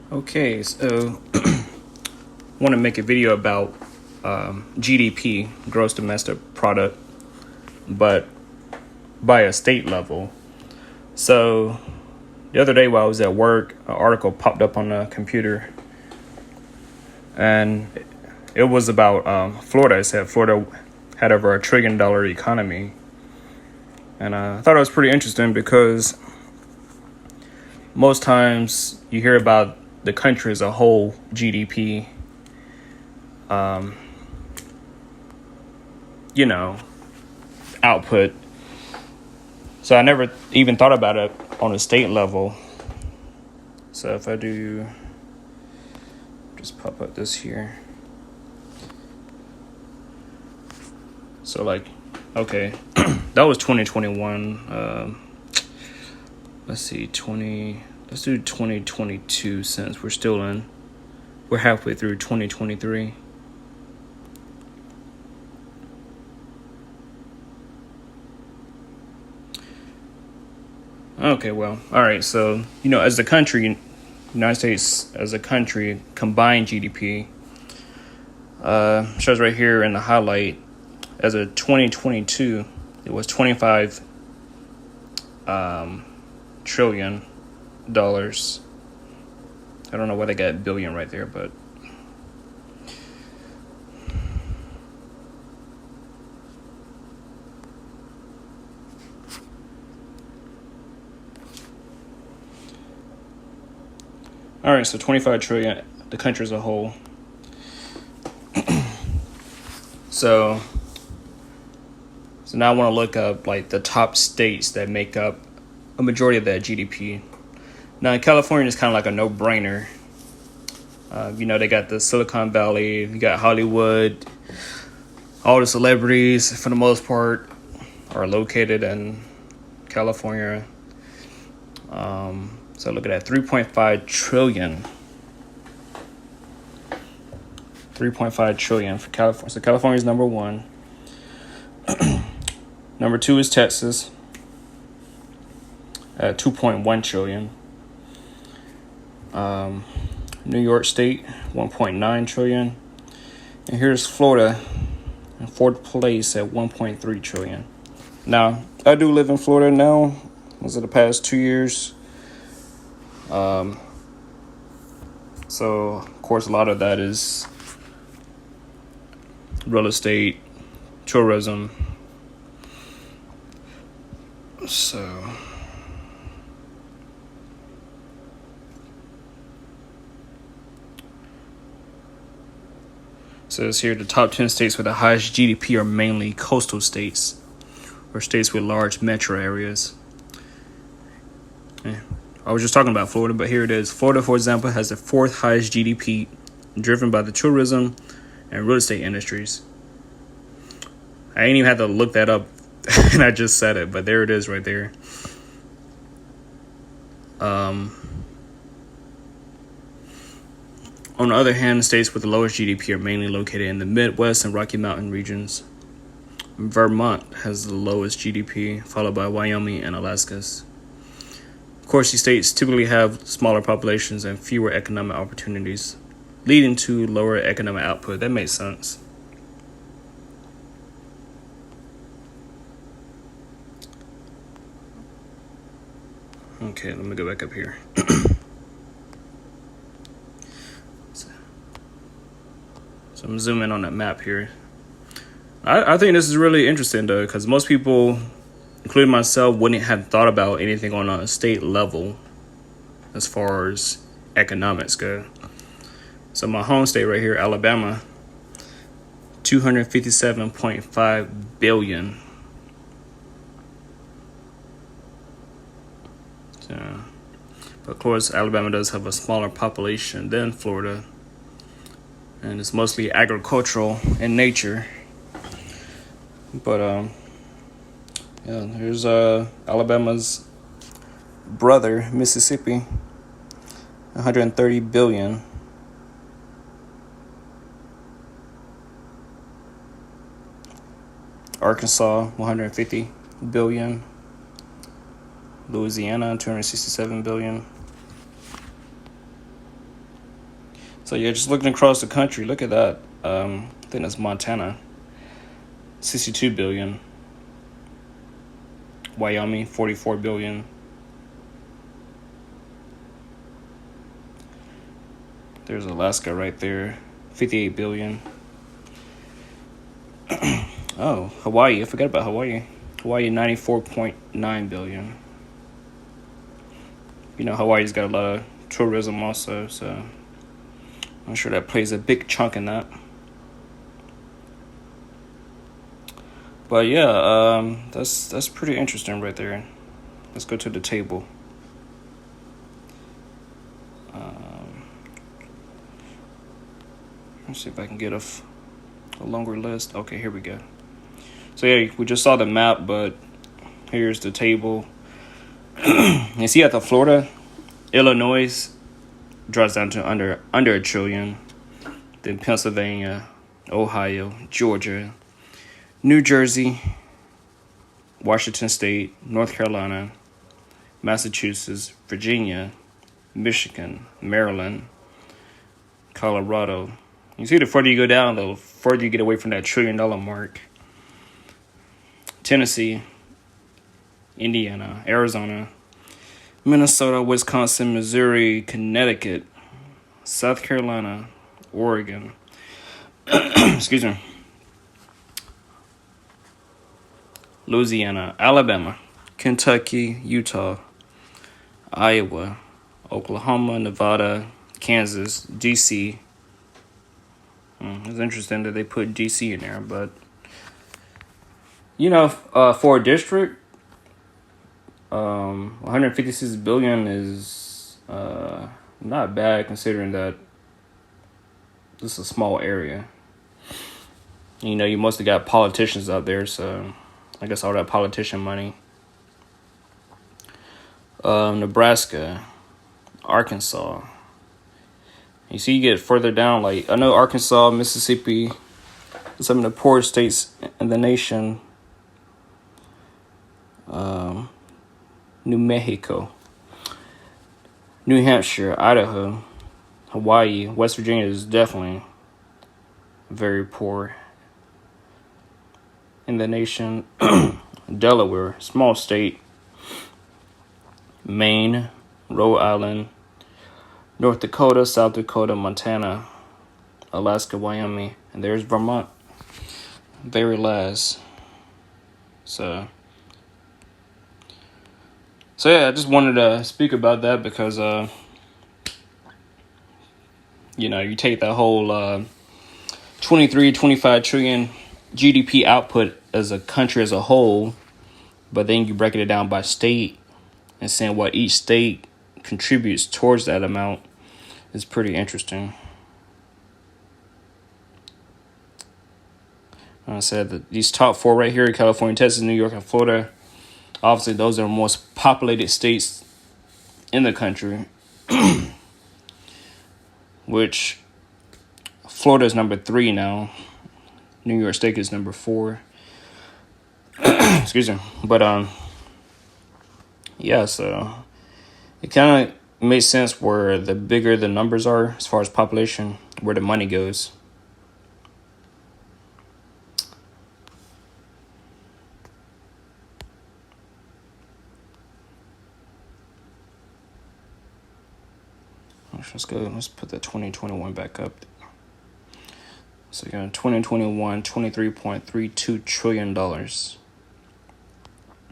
Okay, so want to make a video about GDP, gross domestic product, but by a state level. So the other day while I was at work, an article popped up on the computer, and it was about Florida. It said Florida had over $1 trillion economy, and I thought it was pretty interesting because most times you hear about the country as a whole GDP, output. So I never even thought about it on a state level. So if I do, just pop up this here. So okay, that was 2021. Let's see, let's do 2022 since we're halfway through 2023. Okay, well, all right. So, as a country, United States as a country, combined GDP, shows right here in the highlight, as of 2022, it was $25 trillion. I don't know why they got billion right there, but all right, so 25 trillion, the country as a whole. So now I want to look up the top states that make up a majority of that GDP. Now, California is kind of like a no-brainer. They got the Silicon Valley, you got Hollywood, all the celebrities, for the most part, are located in California. So look at that, 3.5 trillion. 3.5 trillion for California. So California is number one. Number two is Texas at 2.1 trillion. New York State, 1.9 trillion. And here's Florida in fourth place at 1.3 trillion. Now, I do live in Florida now. Was it the past 2 years? So, of course, a lot of that is real estate, tourism. So says here the top 10 states with the highest GDP are mainly coastal states or states with large metro areas. I was just talking about Florida, but here it is. Florida, for example, has the fourth highest GDP, driven by the tourism and real estate industries. I ain't even had to look that up, and I just said it, but there it is right there. On the other hand, states with the lowest GDP are mainly located in the Midwest and Rocky Mountain regions. Vermont has the lowest GDP, followed by Wyoming and Alaska. Of course, these states typically have smaller populations and fewer economic opportunities, leading to lower economic output. That makes sense. Okay, let me go back up here. So I'm zooming in on that map here. I think this is really interesting, though, because most people, including myself, wouldn't have thought about anything on a state level as far as economics go. So my home state right here, Alabama, $257.5 billion. So, but of course, Alabama does have a smaller population than Florida, and it's mostly agricultural in nature. But here's Alabama's brother, Mississippi, 130 billion. Arkansas, 150 billion. Louisiana, 267 billion. So yeah, just looking across the country, look at that. I think that's Montana, 62 billion. Wyoming, 44 billion. There's Alaska right there, 58 billion. Oh, Hawaii. I forgot about Hawaii. Hawaii, 94.9 billion. You know, Hawaii's got a lot of tourism also, so I'm sure that plays a big chunk in that. But yeah, that's pretty interesting right there. Let's go to the table. Let's see if I can get a longer list. Okay, here we go. So yeah, we just saw the map, but here's the table. You see at the Florida, Illinois drops down to under $1 trillion. Then Pennsylvania, Ohio, Georgia, New Jersey, Washington State, North Carolina, Massachusetts, Virginia, Michigan, Maryland, Colorado. You see, the further you go down, the further you get away from that $1 trillion mark. Tennessee, Indiana, Arizona, Minnesota, Wisconsin, Missouri, Connecticut, South Carolina, Oregon. Excuse me. Louisiana, Alabama, Kentucky, Utah, Iowa, Oklahoma, Nevada, Kansas, D.C. It's interesting that they put D.C. in there, but you know, for a district, 156 billion is not bad considering that this is a small area. You know, you mostly got politicians out there, so I guess all that politician money. Nebraska, Arkansas. You see, you get further down, like, I know Arkansas, Mississippi, some of the poorest states in the nation. New Mexico, New Hampshire, Idaho, Hawaii, West Virginia is definitely very poor in the nation. Delaware, small state. Maine, Rhode Island, North Dakota, South Dakota, Montana, Alaska, Wyoming, and there's Vermont, very last. So yeah, I just wanted to speak about that because, you know, you take that whole 25 trillion GDP output as a country as a whole, but then you break it down by state and saying what each state contributes towards that amount is pretty interesting. I said that these top four right here, California, Texas, New York, and Florida, obviously those are the most populated states in the country, which Florida is number 3 now. New York State is number 4. Excuse me. But yeah, so it kind of makes sense where the bigger the numbers are as far as population, where the money goes. Let's go. Let's put the 2021 back up. So you got 2021, $23.32 trillion. And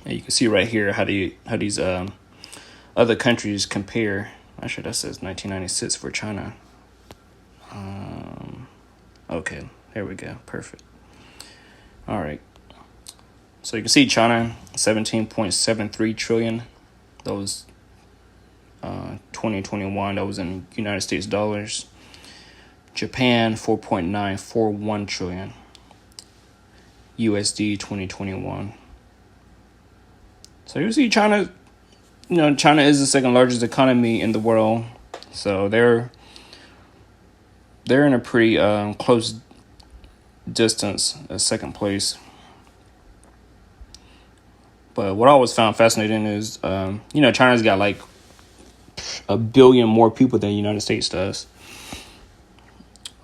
you can see right here how these other countries compare. Actually, that says 1996 for China. Okay, there we go. Perfect. All right. So you can see China, 17.73 trillion. That was 2021. That was in United States dollars. Japan, 4.941 trillion. USD 2021. So you see China, you know, China is the second largest economy in the world. So they're in a pretty close distance at second place. But what I always found fascinating is, you know, China's got like 1 billion more people than the United States does.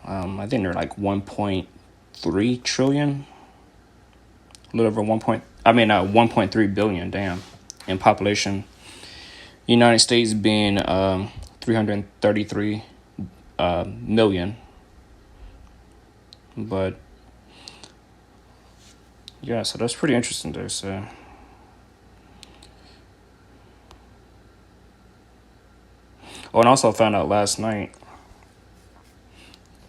I think they're like 1.3 trillion, a little over 1.3 billion, damn, in population. United States being 333 million. But yeah, so that's pretty interesting there. So and also I found out last night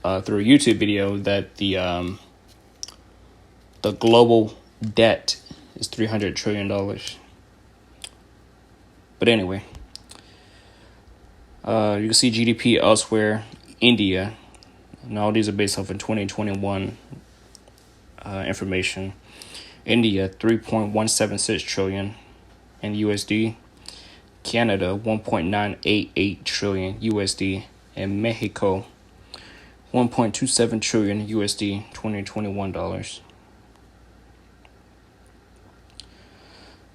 through a YouTube video that the global debt is $300 trillion. But anyway, you can see GDP elsewhere. India, and all these are based off of 2021 information. India, 3.176 trillion in USD. Canada, 1.988 trillion USD. And Mexico, 1.27 trillion USD, 2021 dollars.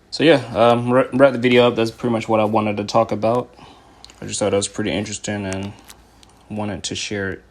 So yeah, wrap the video up. That's pretty much what I wanted to talk about. I just thought it was pretty interesting and wanted to share it.